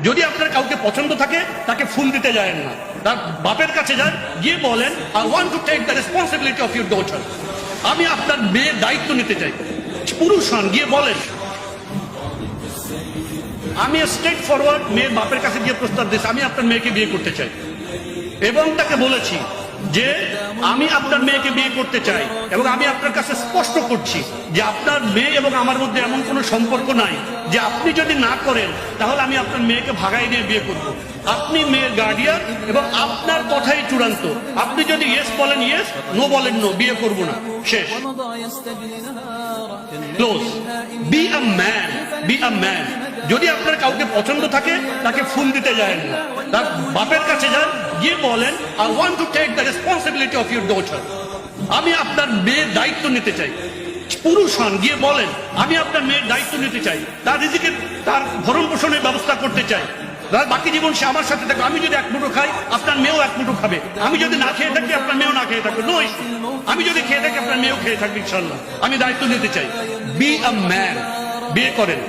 যদি আপনার কাউকে পছন্দ থাকে তাকে ফুল দিতে যায়েন না, তার বাপের কাছে যান, গিয়ে বলেন I want to take the responsibility of your daughter. আমি আপনার মেয়ের দায়িত্ব নিতে চাই। পুরুষ হন, গিয়ে বলেন। আমি স্ট্রেট ফরওয়ার্ড মেয়ের বাপের কাছে গিয়ে প্রস্তাব দিয়েছি আমি আপনার মেয়েকে বিয়ে করতে চাই, এবং তাকে বলেছি যে আমি আপনার মেয়েকে বিয়ে করতে চাই, এবং আমি আপনার কাছে স্পষ্ট করছি যে আপনার মেয়ে এবং আমার মধ্যে এমন কোনো সম্পর্ক নাই যে আপনি যদি না করেন তাহলে আমি আপনার মেয়েকে ভাগাই নিয়ে বিয়ে করব। আপনি মেয়ের গার্ডিয়ান এবং আপনার কথাই চূড়ান্ত। আপনি যদি ইয়েস বলেন ইয়েস, নো বলেন নো, বিয়ে করব না, শেষ, close. Be a man, be a man. যদি আপনার কাউকে পছন্দ থাকে তাকে ফুল দিতে যায়েন না, তার বাপের কাছে যান, গিয়ে বলেন I want to take the responsibility of your daughter. আমি আপনার মেয়ের দায়িত্ব নিতে চাই। পুরুষ হন, গিয়ে বলেন আমি আপনার মেয়ের দায়িত্ব নিতে চাই, তার রিজিকে তার ভরণ পোষণের ব্যবস্থা করতে চাই, তার বাকি জীবন সে আমার সাথে থাকবে। আমি যদি এক মুঠো খাই আপনার মেয়েও এক মুঠো খাবে, আমি যদি না খেয়ে থাকি আপনার মেয়েও না খেয়ে থাকবে, নো ইস্যু। আমি যদি খেয়ে থাকি আপনার মেয়েও খেয়ে থাকবে, ইনশাল্লাহ। আমি দায়িত্ব নিতে চাই। বি আ ম্যান, বিয়ে করেন।